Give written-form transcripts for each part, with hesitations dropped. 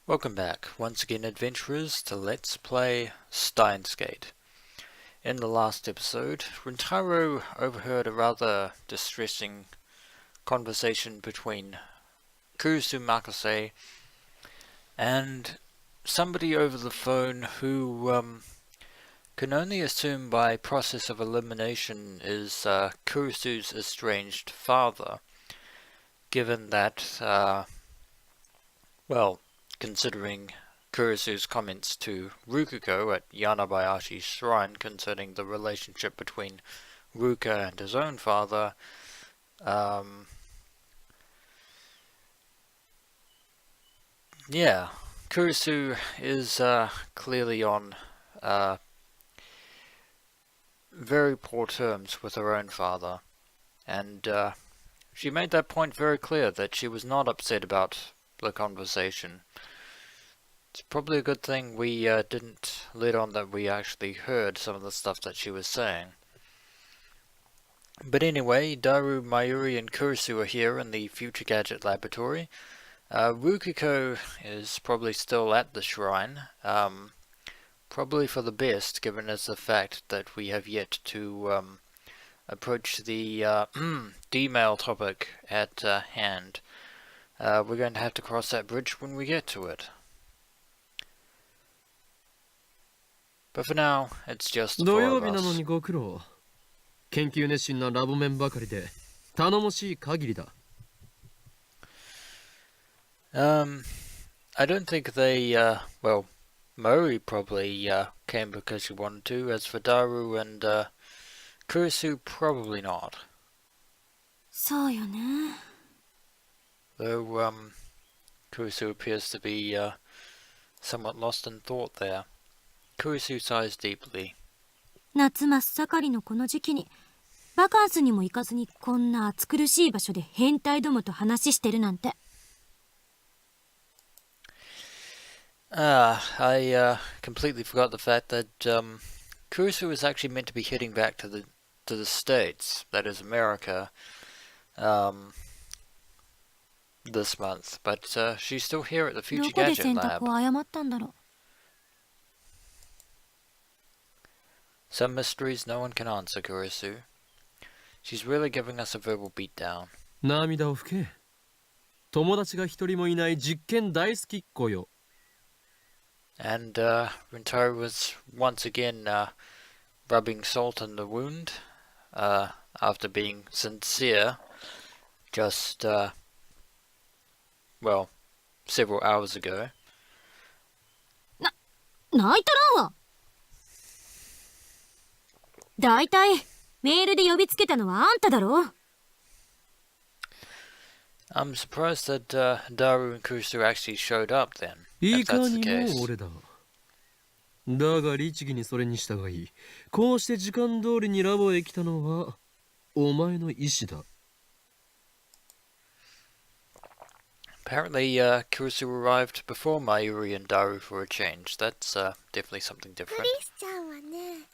Welcome back, once again adventurers, to Let's Play Steins. In the last episode, Rintaro overheard a rather distressing conversation between Kurusu Makase and somebody over the phone who can only assume by process of elimination is Kurusu's estranged father, given that, well, considering Kurusu's comments to Rukuko at Yanabayashi's shrine concerning the relationship between Ruka and his own father, yeah, Kurusu is clearly on very poor terms with her own father, and she made that point very clear that she was not upset about the conversation. It's probably a good thing we didn't let on that we actually heard some of the stuff that she was saying. But anyway, Daru, Mayuri, and Kurusu are here in the Future Gadget Laboratory. Rukiko is probably still at the shrine, probably for the best, given as the fact that we have yet to approach the D-mail topic at hand. We're going to have to cross that bridge when we get to it. But for now, it's just the four of us. ご苦労。研究熱心なラボメンばかりで頼もしい限りだ。I don't think they, well, Mori probably came because she wanted to. As for Daru and Kurusu, probably not. そうよね。 Though, Kurusu appears to be somewhat lost in thought there. Kurusu sighs deeply. 夏真っ盛りのこの時期にバカンスにも行かずにこんな暑苦しい場所で変態どもと話してるなんて。I completely forgot the fact that Kurusu was actually meant to be heading back to the States, that is America, this month, but she's still here at the Future どこで Gadget 選 Lab. 択を誤ったんだろう。 Some mysteries no one can answer, Kurusu. She's really giving us a verbal beatdown. 涙を拭け。友達が一人もいない実験大好きっ子よ。And Rintaro was once again rubbing salt in the wound after being sincere just, well, several hours ago. 泣いたらんわ。だいたいメールで呼びつけたのはあんただろ。 I'm surprised that Daru and Kurusu actually showed up then, い if か that's the に case. も俺だ。だが律儀にそれに従い、こうして時間通りにラボへ来たのはお前の意志だ。 Apparently, Kurusu arrived before Mayuri and Daru for a change. That's definitely something ク different. リスちゃんはね、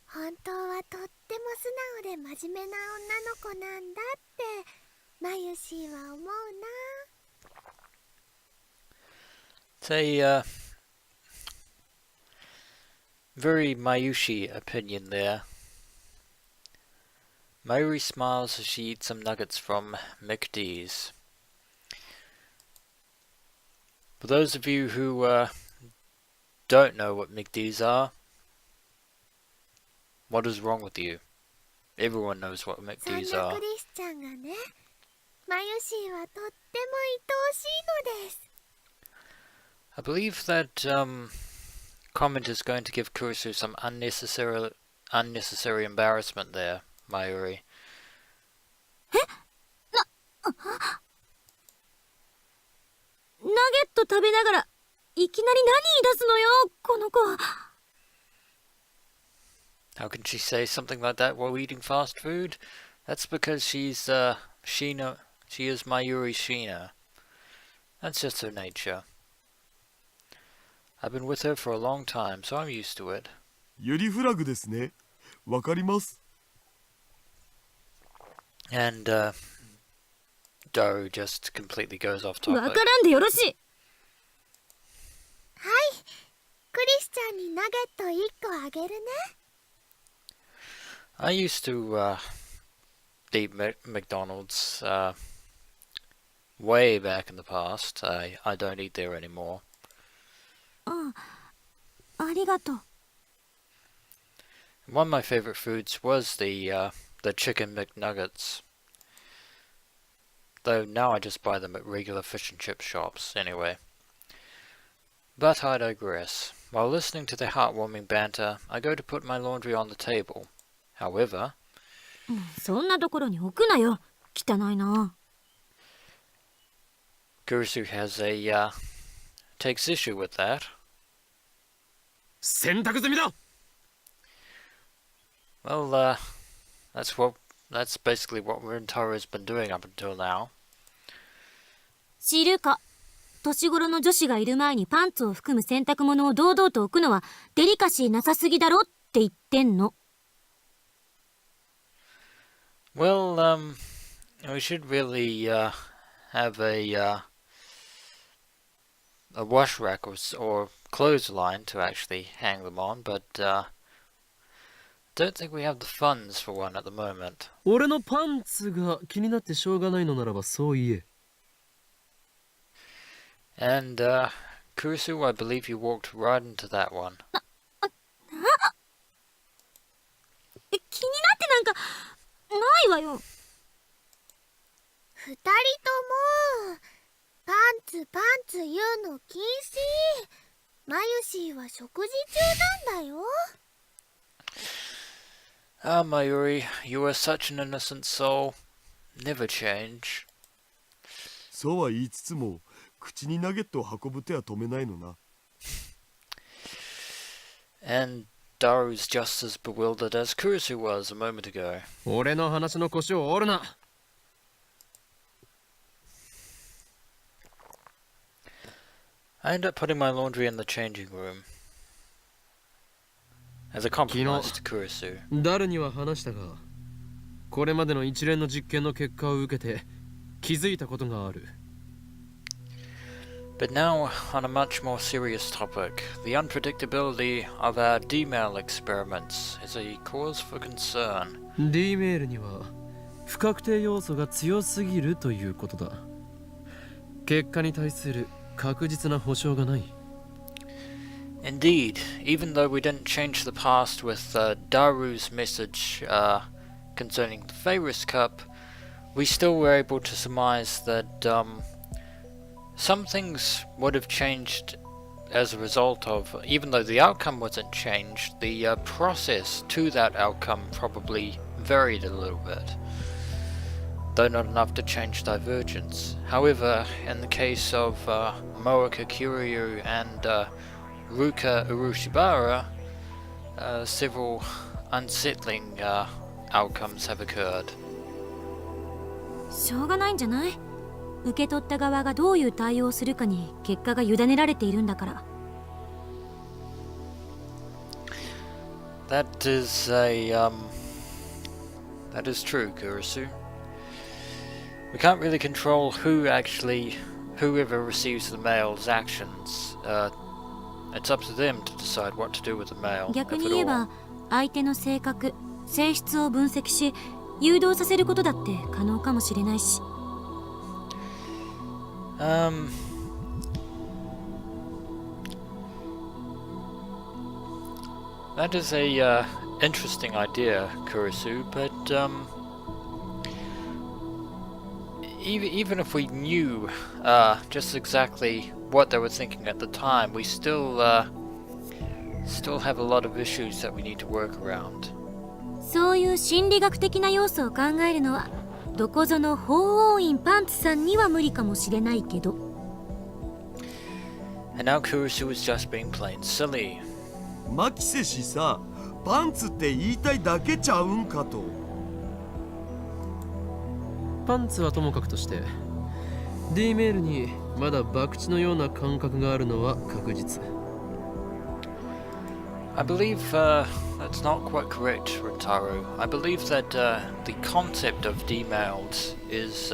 本当はとっても素直で真面目な女の子なんだってマユシーは思うな。 It's a very Mayushi opinion there. Mayuri smiles as she eats some nuggets from McD's. For those of you who don't know what McD's are, what is wrong with you? Everyone knows what そんな McD's ク are. リスちゃんがね、マユシーはとっても愛おしいのです。 I believe that comment is going to give Kurusu some unnecessary embarrassment there, Mayuri. ナゲット食べながらいきなり何言い出すのよこの子。 How can she say something like that while eating fast food? That's because she's Sheena. She is Mayuri Sheena. That's just her nature. I've been with her for a long time, so I'm used to it. ユリフラグですね。わかります。 And Daru just completely goes off わ topic. からんでよろしい。れるね。 I used to eat McDonald's way back in the past. I don't eat there anymore. あありがとう。 One of my favorite foods was the chicken McNuggets. Though now I just buy them at regular fish and chip shops anyway. But I digress. While listening to the heartwarming banter, I go to put my laundry on the table. However, そんなところに置くなよ。汚いな。 Kurisu takes issue with that. 洗濯済みだ。 Well, that's basically what Rintaro's been doing up until now. 知るか。年頃の女子がいる前にパンツを含む洗濯物を堂々と置くのはデリカシーなさすぎだろって言ってんの。 Well, we should really have a wash rack or clothesline to actually hang them on, but don't think we have the funds for one at the moment. 俺のパンツが気になってしょうがないのならばそう言え。 And Kurisu, I believe you walked right into that one. 気になってなんかないわよ。 2人ともパンツ言うの禁止。マユシーは食事中なんだよ。 Ah, Mayuri, you are such an innocent soul. Never change. そうは言いつつも口にナゲットを運ぶ手は止めないのな。 And Daru's just as bewildered as Kurisu was a moment ago. 俺の話の腰を折るな。 I end up putting my laundry in the changing room. As a compromise to Kurisu. ダルには話したが、これまでの一連の実験の結果を受けて気づいたことがある。 But now, on a much more serious topic, the unpredictability of our D-mail experiments is a cause for concern. D メールには不確定要素が強すぎるということだ。結果に対する確実な保証がない。 Indeed, even though we didn't change the past with Daru's message concerning the Fayrus Cup, we still were able to surmise that some things would have changed as a result of, even though the outcome wasn't changed, the process to that outcome probably varied a little bit, though not enough to change divergence. However, in the case of Moeka Kiryu and Ruka Urushibara, several unsettling outcomes have occurred. しょうがないんじゃない？受け取った側がどういう対応をするかに結果が委ねられているんだから。 That is true, Kurisu. We can't really control whoever receives the mail's actions. It's up to them to decide what to do with the mail. 逆に言えば相手の性格、性質を分析し誘導させることだって可能かもしれないし。 That is a interesting idea, Kurisu, but even if we knew just exactly what they were thinking at the time, we still have a lot of issues that we need to work around. そういう心理学的な要素を考えるのはどこぞの法王院パンツさんには無理かもしれないけど。 And now Kurisu is just being plain silly. マキセ氏さ、パンツって言いたいだけちゃうんかと。パンツはともかくとして D メールにまだ博打のような感覚があるのは確実。 I believe that's not quite correct, Rintaro. I believe that the concept of D-mailed is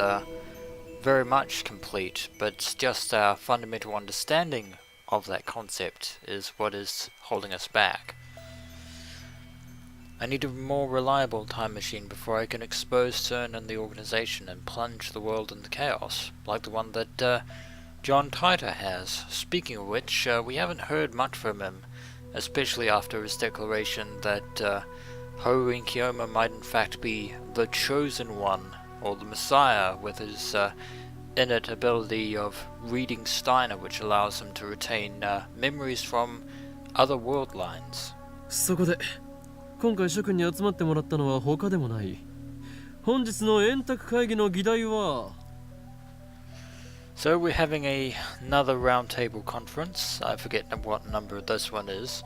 very much complete, but it's just our fundamental understanding of that concept is what is holding us back. I need a more reliable time machine before I can expose CERN and the organization and plunge the world into chaos, like the one that John Titor has. Speaking of which, we haven't heard much from him, especially after his declaration that Ho Inkyoma might in fact be the Chosen One, or the Messiah, with his innate ability of reading Steiner, which allows him to retain memories from other world lines. そこで今回諸君に集まってもらったのは他でもない。本日の円卓会議の議題は So we're having another roundtable conference. I forget what number this one is.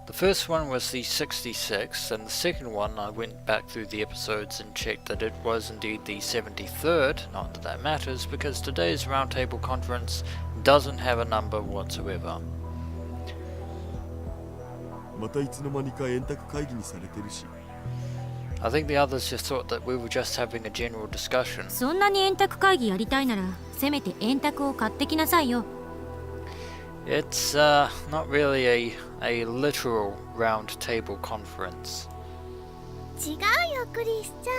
The first one was the 66th, and the second one I went back through the episodes and checked that it was indeed the 73rd. Not that that matters, because today's roundtable conference doesn't have a number whatsoever. またいつの間にか円卓会議にされてるし。 I think the others just thought that we were just having a general discussion. そんなに円卓会議やりたいならせめて円卓を買ってきなさいよ。 It's not really a literal round table conference. 違うよクリスチ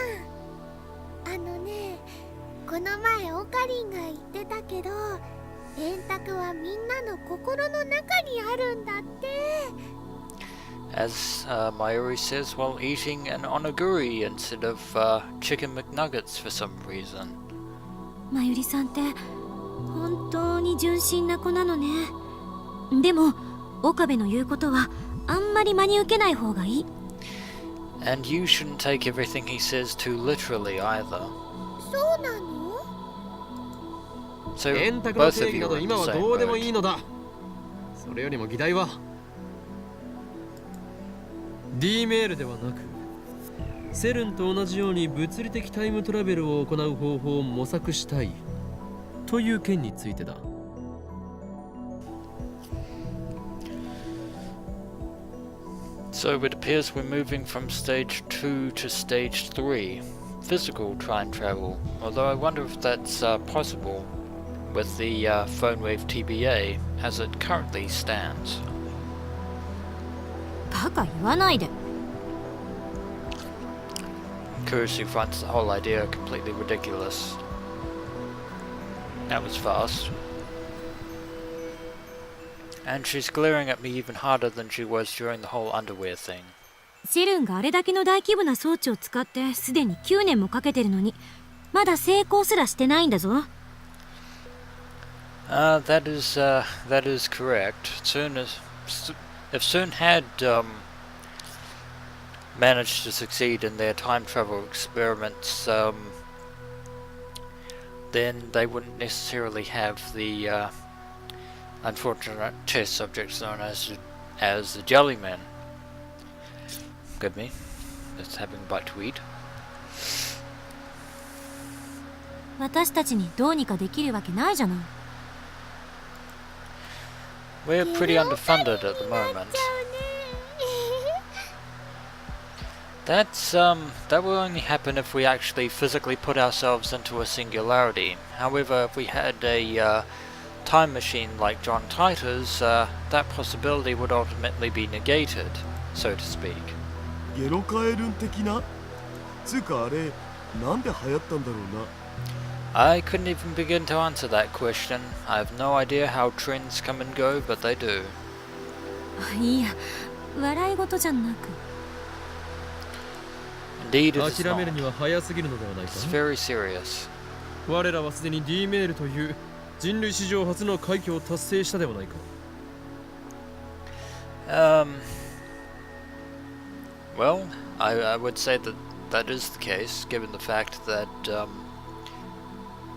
ャン。ね、この前オカリンが言ってたけど、円卓はみんなの心の中にあるんだって。 As Mayuri says while eating an onigiri instead of chicken McNuggets for some reason. まゆりさんって本当に純真な子なのね。でも岡部の言うことはあんまり真に受けない方がいい。 And you shouldn't take everything he says too literally either. そうなの？ So 円卓の both 定 of 義 you な are ど in 今 the は same どうでもいい boat. のだ。それよりも議題は D メールではなくセルンと同じように物理的タイムトラベルを行う方法を模索したいという件についてだ。 So it appears we're moving from stage 2 to stage 3. Physical time travel, although I wonder if that's possible with the PhoneWave TBA as it currently stands. バカ言わないで。 Kurisu finds the whole idea completely ridiculous. That was fast. And she's glaring at me even harder than she was during the whole underwear thing. セルンがあれだけの大規模な装置を使ってすでに9年もかけてるのにまだ成功すらしてないんだぞ。 That is correct. If CERN had managed to succeed in their time travel experiments, then they wouldn't necessarily have the unfortunate test subjects known as the Jellyman. Forgive me, just having a bite to eat. 私たちにどうにかできるわけないじゃない。 We're pretty underfunded at the moment. That will only happen if we actually physically put ourselves into a singularity. However, if we had a time machine like John Titor's, that possibility would ultimately be negated, so to speak. ゲロカエルン的な？つうかあれなんで流行ったんだろうな。 I couldn't even begin to answer that question. I have no idea how trends come and go, but they do. いや、笑い事じゃなく。 Indeed, it is 諦める not. には早すぎるのではないか。 It's very serious. 我らはすでに D メールという人類史上初の快挙を達成したではないか。Well, I would say that is the case, given the fact that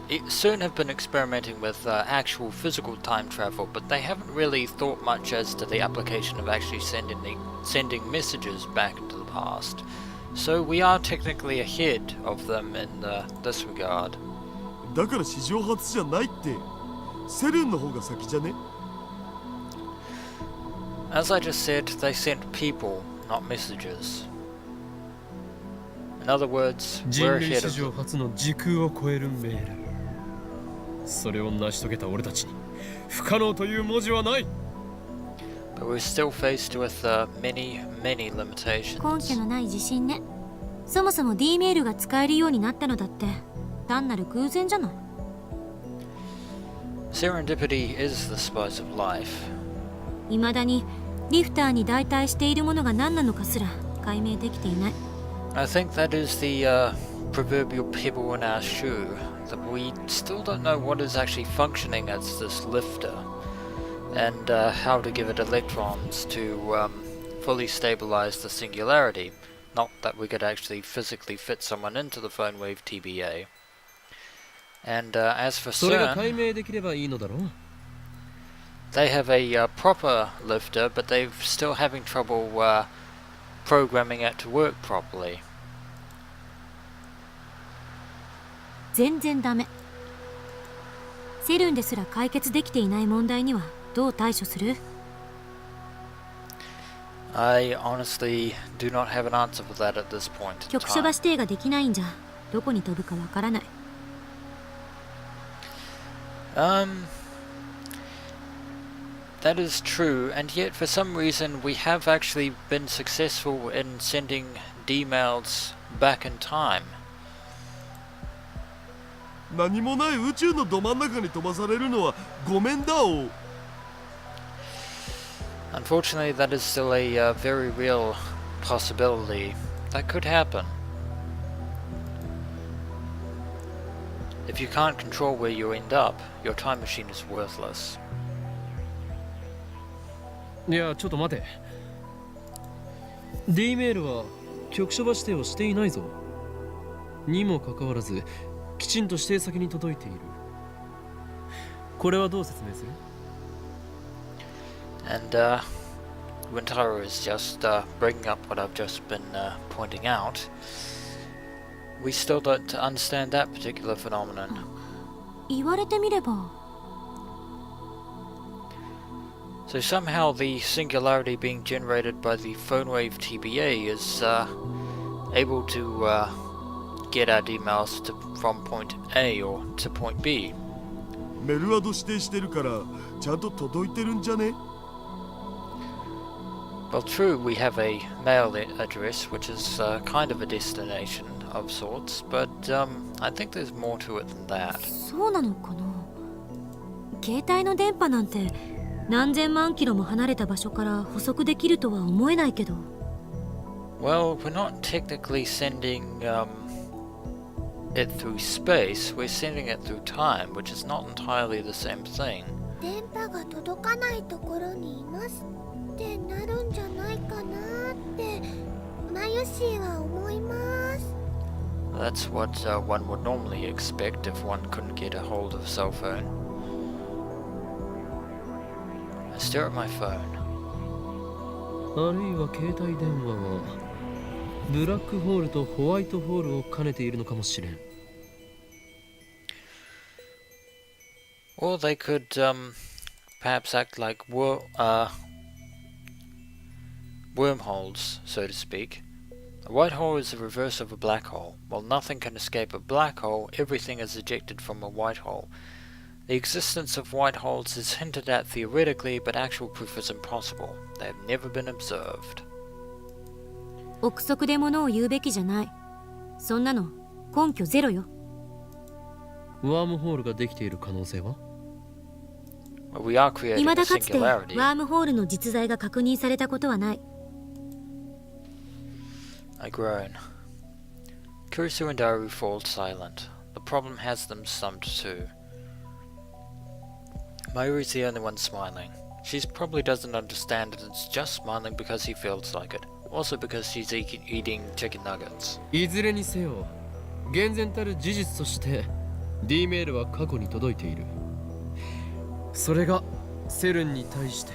CERN have been experimenting with actual physical time travel, but they haven't really thought much as to the application of actually sending messages back into the past. So we are technically ahead of them in this regard. だから史上初じゃないって。セルンの方が先じゃね？ As I just said, they sent people, not messages. In other words, 人 we're 類 ahead 史 of 上 them. 初の時空を超えるメール。それを成し遂げた俺たちに不可能という文字はない。But we're still faced with many limitations. 根拠のない自信ね。そもそも D メールが使えるようになったのだって単なる偶然じゃない。Serendipity is the spice of life. 未だにリフターに代替しているものが何なのかすら解明できていない。I think that is the proverbial pebble in our shoe, that we still don't know what is actually functioning as this lifter, and how to give it electrons to fully stabilize the singularity. Not that we could actually physically fit someone into the phone wave TBA. And as for それが CERN, 解明できればいいのだろう。 they have a proper lifter, but they're still having trouble programming it to work properly. 全然ダメ。セルンですら解決できていない問題にはどう対処する？ I honestly do not have an answer for that at this point in 局所場 time. 指定ができないんじゃどこに飛ぶかわからない。 That is true, and yet for some reason we have actually been successful in sending D-mails back in time. 何もない宇宙のど真ん中に飛ばされるのはごめんだお。 Unfortunately, that is still a very real possibility. That could happen. If you can't control where you end up, your time machine is worthless. いやちょっと待て。 D メールは局所場指定をしていないぞ。にもかかわらずきちんと指定先に届いている。これはどう説明する？ And Rintaro is just bringing up what I've just been pointing out. We still don't understand that particular phenomenon. 言われてみれば So somehow the singularity being generated by the phone wave TBA is able to get our D-mails from point A or to point B. メルアド指定してるからちゃんと届いてるんじゃね？ Well, true, we have a mail address, which is kind of a destination of sorts, but I think there's more to it than that. そうなのかな。携帯の電波なんて何千万キロも離れた場所から補足できるとは思えないけど。 Well, we're not technically sending it through space, we're sending it through time, which is not entirely the same thing. 電波が届かないところにいますってなるんじゃないかなってマユシーは思います。 That's what one would normally expect if one couldn't get a hold of a cell phone. I stare at my phone. あるいは携帯電話はブラックホールとホワイトホールを兼ねているのかもしれん。 Or they could perhaps act like wormholes, so to speak. A white hole is the reverse of a black hole. While nothing can escape a black hole, everything is ejected from a white hole. The existence of white holes is hinted at theoretically, but actual proof is impossible. They have never been observed. 憶測で物を言うべきじゃない。そんなの根拠ゼロよ。ワームホールができている可能性は？ Well, we are creating 未 a だかつてワ singularity. ームホールの実在が確認されたことはない。 I groan. Kurisu and Daru fall silent. The problem has them stumped too. Mayuri's the only one smiling. She probably doesn't understand that it's just smiling because he feels like it. Also because she's eating chicken nuggets. いずれにせよ、厳然たる事実として D メールは過去に届いている。それがセルンに対して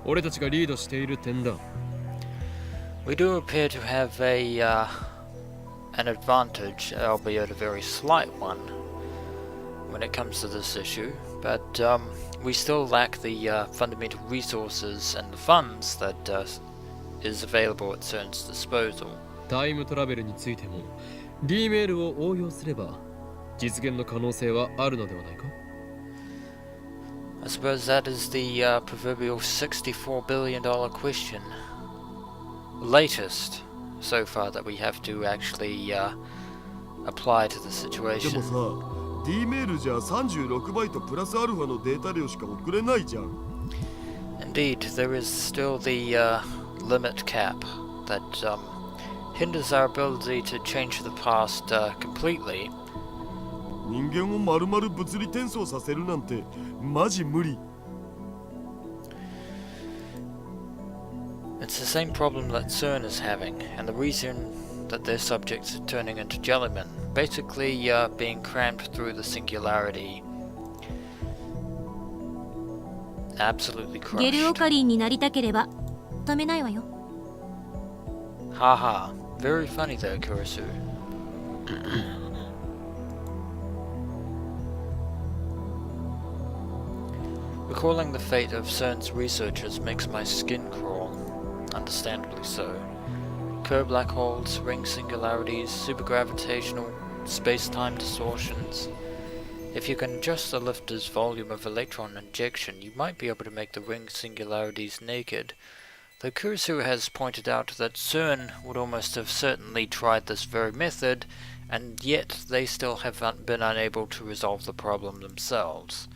俺たちがリードしている点だ。 We do appear to have an advantage, albeit a very slight one, when it comes to this issue, but we still lack the fundamental resources and the funds that is available at CERN's disposal. タイムトラベルについても D メールを応用すれば実現の可能性はあるのではないか？ I suppose that is the proverbial $64 billion question. Latest so far that we have to actually apply to the で situation. もさ D メールじゃ36バイトプラスアルファのデータ量しか送れないじゃん。 Indeed, there is still the limit cap that hinders our ability to change the past completely. 人間を丸々物理転送させるなんてマジ無理。 It's the same problem that CERN is having, and the reason that their subjects are turning into jellymen, basically being crammed through the singularity. Absolutely ゲルオ crushed. カリンになりたければ止めないわよ。 Haha, very funny there, Kurisu. Recalling the fate of CERN's researchers makes my skin crawl, understandably so. Kerr black holes, ring singularities, supergravitational, space-time distortions. If you can adjust the lifter's volume of electron injection, you might be able to make the ring singularities naked. Though Kurisu has pointed out that CERN would almost have certainly tried this very method, and yet they still have been unable to resolve the problem themselves.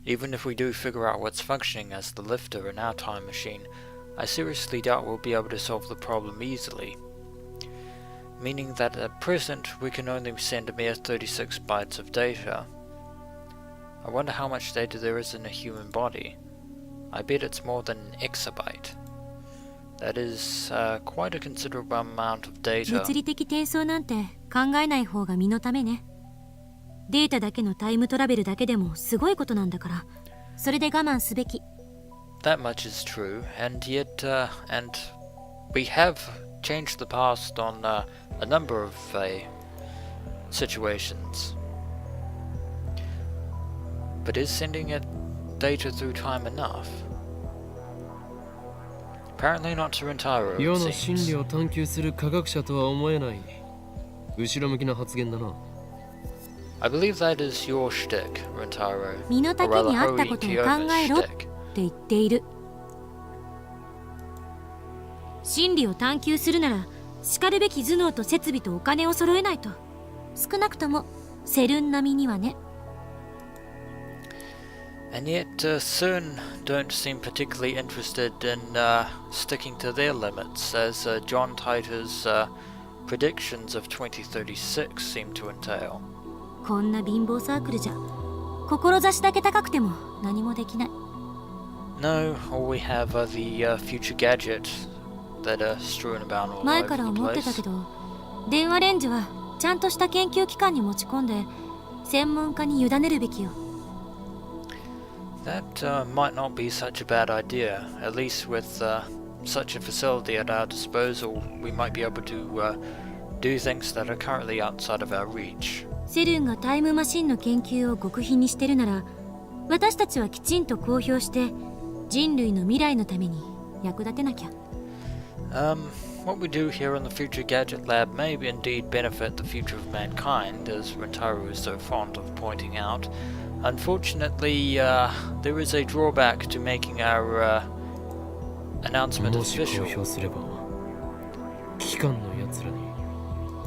Even if we do figure out what's functioning as the lifter in our time machine, I seriously doubt we'll be able to solve the problem easily. Meaning that at present we can only send a mere 36 bytes of data. I wonder how much data there is in a human body. I bet it's more than an exabyte. That is quite a considerable amount of data. 物理的転送なんて考えない方が身のためね。データだけのタイムトラベルだけでもすごいことなんだから、それで我慢すべき。That much is true, and yet, and we have changed the past on a number of situations. But is sending it data through time enough? Apparently not to Rintaro, 世 it の真理 seems. を探求する科学者とは思えない後ろ向きな発言だな。 I believe that is your shtick, Rintaro. 身の Or 丈 rather, に合ったことを Hoey 考え Kiyoma's ろって shtick. 言っている。真理を探求するなら、しかるべき頭脳と設備とお金を揃えないと。少なくともセルン並みにはね。And yet, CERN don't seem particularly interested in sticking to their limits, as John Titor's predictions of 2036 seem to entail. こんな貧乏サークルじゃ、志だけ高くても何もできない。No, all we have are the Future Gadget that are strewn about all 前 over から the 思ってた place. けど、電話レンジはちゃんとした研究機関に持ち込んで、専門家に委ねるべきよ。That might not be such a bad idea. At least with such a facility at our disposal, we might be able to do things that are currently outside of our reach. セルンがタイムマシンの研究を極秘にしてるなら、私たちはきちんと公表して人類の未来のために役立てなきゃ。What we do here in the Future Gadget Lab may indeed benefit the future of mankind, as Rintaro is so fond of pointing out. Unfortunately, there is a drawback to making our announcement もし公 official. 表すれば機関のやつらに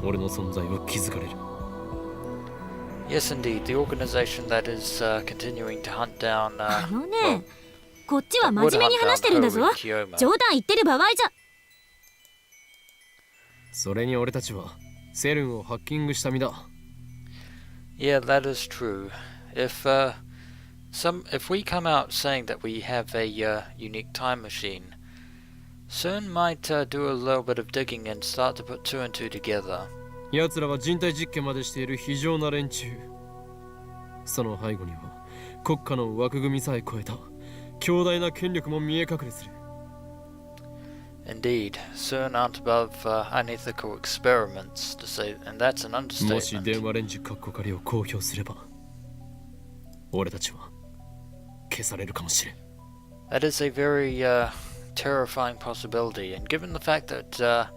俺の存在は気づかれる。 Yes, indeed, the organization that is continuing to hunt down. あの well, ね、こっちは that 真 would 面目に hunt 話して down るんだぞ。 Hoey Kiyoma. 冗談言ってる場合じゃ。それに俺たちはセルンをハッキングした身だ。 Yeah, that is true. If we come out saying that we have a unique time machine, CERN might do a little bit of digging and start to put two and two together. 奴らは人体実験までしている非常な連中。その背後には国家の枠組みさえ超えた強大な権力も見え隠れする。 Indeed, CERN aren't above unethical experiments, to say, and that's an もし電 understatement. 話レンジカッコ仮を公表すれば俺たちは消されるかもしれん。 That is a very terrifying possibility, and given the fact that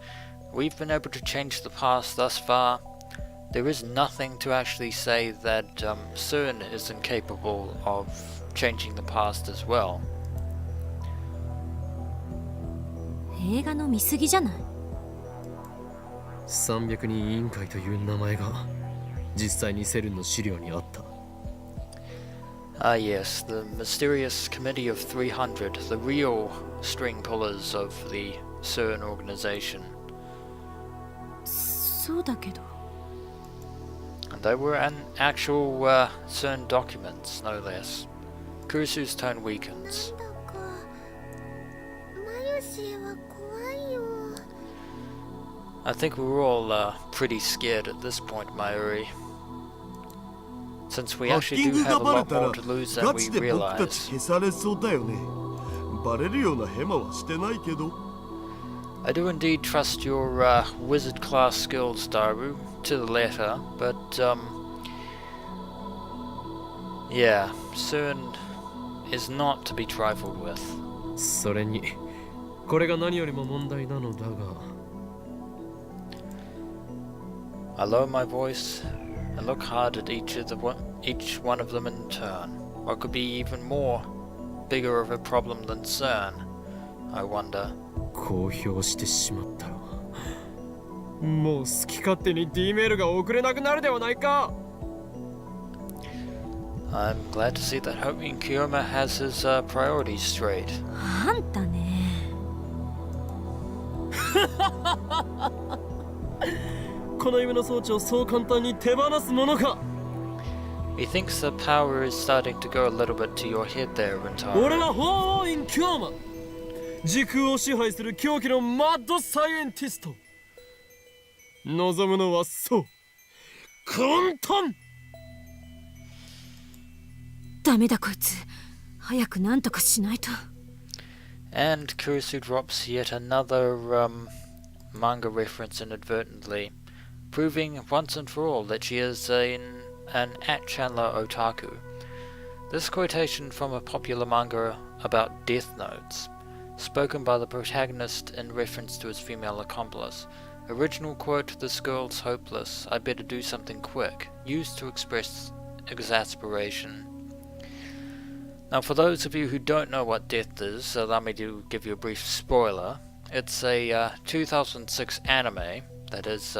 we've been able to change the past thus far, there is nothing to actually say that CERN is incapable of changing the past as well. 映画の見過ぎじゃない？ 300人委員会という名前が実際にセルンの資料にあった。 Ah yes, the mysterious Committee of 300, the real string pullers of the CERN organization. そうだけど。 And they were an actual CERN documents, no less. Kurusu's tone weakens. なんだかマユシーは怖いよ。 I think we were all pretty scared at this point, Mayuri. Since we ハッ actually キン do グ have が a バレ lot たら more to lose than ガ we チで僕たち realize. 消されそうだよね。バレるようなヘマはしてないけど。 I do indeed trust your wizard class skills, Daru, to the letter, but yeah, CERN is not to be trifled with. それにこれが何よりも問題なのだが。 I lower my voice and look hard at each one of them in turn. What could be even more bigger of a problem than CERN, I wonder. 公表してしまったらもう好き勝手に D メールが送れなくなるではないか。 I'm glad to see that Homi Kiyoma has his priorities straight. あんたね。この夢の装置をそう簡単に手放すものか。 Methinks the power is starting to go a little bit to your head there, 俺 Rintaro. は法王院京馬、時空を支配する狂気のマッドサイエンティスト。望むのはそう混沌。ダメだこいつ。早くなんとかしないと。 And Kurusu drops yet another manga reference inadvertently, proving once and for all that she is an at-channeler otaku. This quotation from a popular manga about death notes, spoken by the protagonist in reference to his female accomplice. Original quote, "This girl's hopeless, I better do something quick," used to express exasperation. Now, for those of you who don't know what death is, allow me to give you a brief spoiler. It's a 2006 anime that has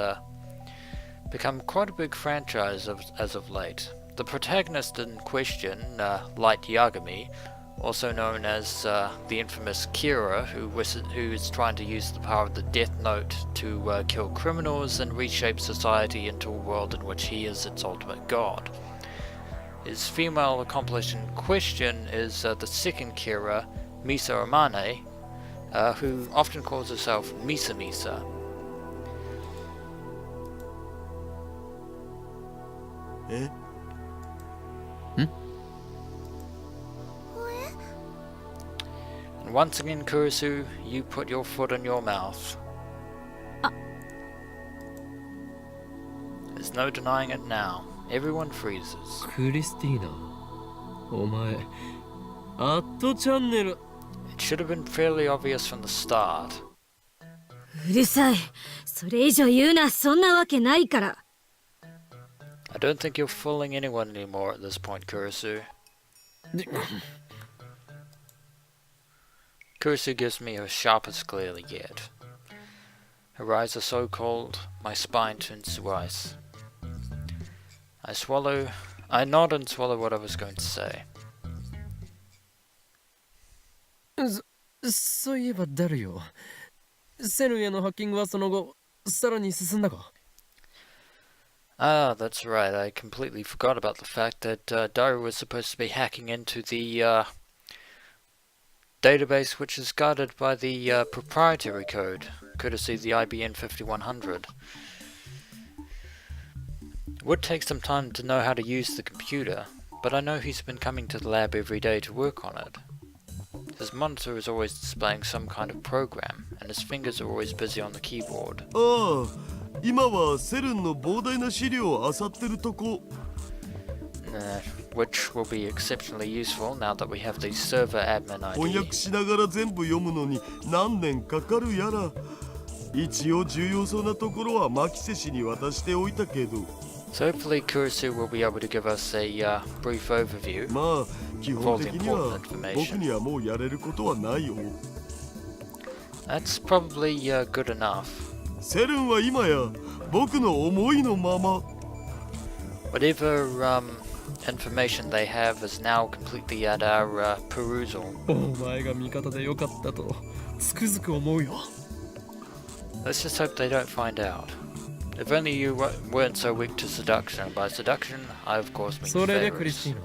become quite a big franchise as of late. The protagonist in question, Light Yagami, also known as the infamous Kira, who is trying to use the power of the Death Note to kill criminals and reshape society into a world in which he is its ultimate god. His female accomplice in question is the second Kira, Misa Amane, who often calls herself Misa Misa. え And once again, Kurusu, you put your foot in your mouth. There's no denying it now. Everyone freezes. クリスティーナ、お前アットチャンネル。 It should have been fairly obvious from the start. うるさい。それ以上言うな。そんなわけないから。 I don't think you're fooling anyone anymore at this point, Kurusu. Kurusu gives me her sharpest glare yet. Her eyes are so cold, my spine turns to ice. I nod and swallow what I was going to say. そういえばダルよ。セルンへのハッキングはその後さらに進んだか。 Ah, that's right. I completely forgot about the fact that Daru was supposed to be hacking into the database which is guarded by the proprietary code, courtesy of the IBN 5100. It would take some time to know how to use the computer, but I know he's been coming to the lab every day to work on it. His monitor is always displaying some kind of program, and his fingers are always busy on the keyboard. ああ、今はセルンの膨大な資料を漁ってるとこ。Which will be exceptionally useful now that we have the server admin 翻 ID. 訳しながら全部読むのに何年かかるやら。一応重要そうなところはマキセ氏に渡しておいたけど。So hopefully Kurisu will be able to give us a brief overview まあ基 of all 本 the 的には important 僕 information. にはもうやれることはないよ。 That's probably good enough. セルンは今や僕の思いのまま。 Whatever information they have is now completely at our perusal. お前が味方でよかったとつくづく思うよ。 Let's just hope they don't find out. If only you weren't so weak to seduction. By seduction, I of course mean それでクリ favors. スティーナ、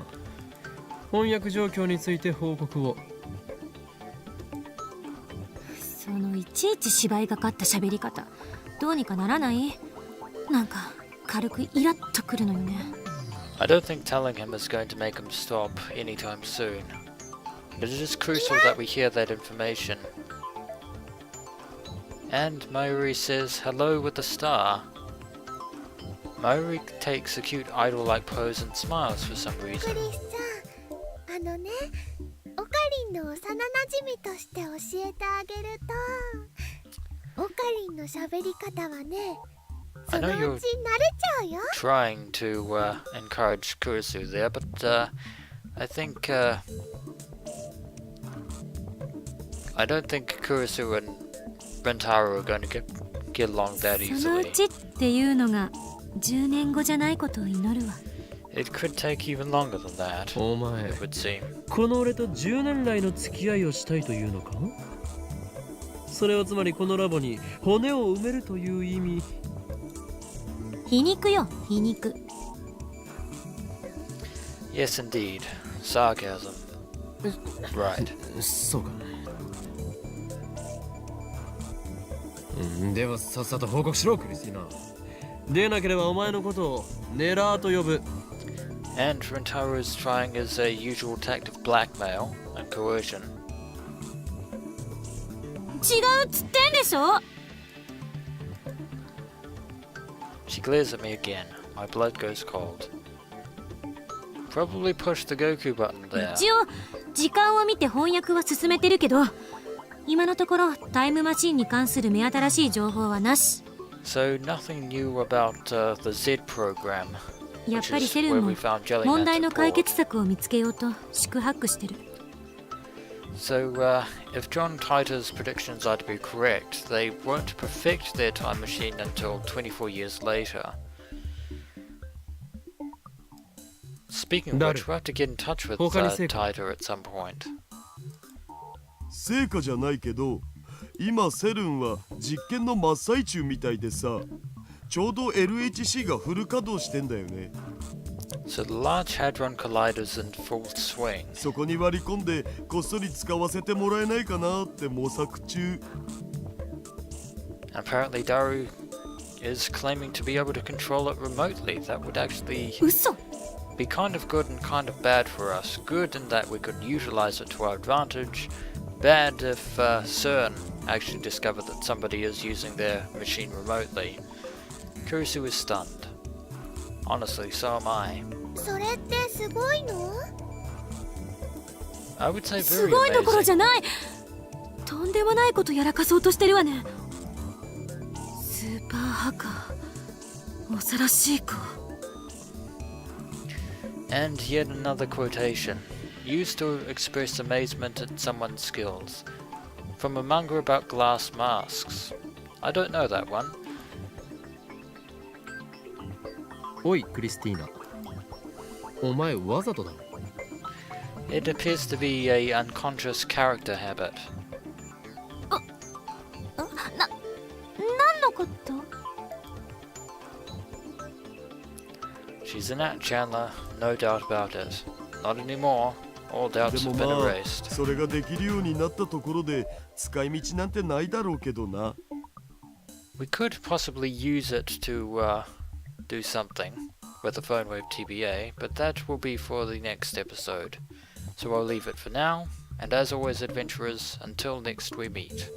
翻訳状況について報告を。そのいちいち芝居がかった喋り方、どうにかならない？なんか軽くイラッとくるのよね。 I don't think telling him is going to make him stop anytime soon. But it is crucial that we hear that information. And Mayuri says hello with a star. Mayuri takes a cute idol-like pose and smiles for some ク reason. リスちゃん、ね、オカリンの幼なじみとして教えてあげると、オカリンの喋り方はね、そ I の know うち you're 慣れちゃうよ。 trying to encourage Kurisu there, but I think I don't think Kurisu and Rintaro are going to get along that そのう easily. ちっていうのが10年後じゃないことを祈るわ。 It could take even longer than that, お前 it would seem. この俺と10年来の付き合いをしたいというのか？それはつまりこのラボに骨を埋めるという意味。皮肉よ、皮肉。 Yes, indeed. Sarcasm. Right. そうか。ではさっさと報告しろクリスティーナ。でなければお前のことをネラーと呼ぶ。 And Rintaro is trying his usual tact of blackmail and coercion. 違うっつってんでしょ。 She glares at me again. My blood goes cold. Probably push the Goku button there. 一応時間を見て翻訳は進めてるけど、今のところタイムマシンに関する目新しい情報はなし。 So nothing new about the Z program, やっ which ぱり is セル where ン we も found Jellyman's 問題の解 report. 決策を見つけようと四苦八苦してる。 So if John Titor's predictions are to be correct, they won't perfect their time machine until 24 years later. Speaking of which, we'll have to get in touch with Titor at some point. 成果じゃないけど、今セルンは実験の真っ最中みたいでさ、ちょうど LHC がフル稼働してんだよね。 So the Large Hadron Collider's in full swing. そこに割り込んでこっそり使わせてもらえないかなって模索中。 Apparently Daru is claiming to be able to control it remotely. That would actually 嘘。 be kind of good and kind of bad for us. Good in that we could utilize it to our advantage. Bad if SERN actually discovered that somebody is using their machine remotely. Kurisu is stunned. Honestly, so am I. それってすごいの？ I would say す very ごいどころじ amazing. ゃない。とんでもないことやらかそうとしてるわね。スーパーハッカー、恐ろしい子。 And yet another quotation, used to express amazement at someone's skills. From a manga about glass masks. I don't know that one. おいクリスティーナ、お前わざとだろ。 It appears to be a unconscious character habit. 何のこと？ She's a Nat Chandler, no doubt about it. Not anymore. All で doubts も have been まあ erased. それができるようになったところで使い道なんてないだろうけどな。 We could possibly use it to do something with the phone wave TBA, but that will be for the next episode. So I'll leave it for now, and as always adventurers, until next we meet.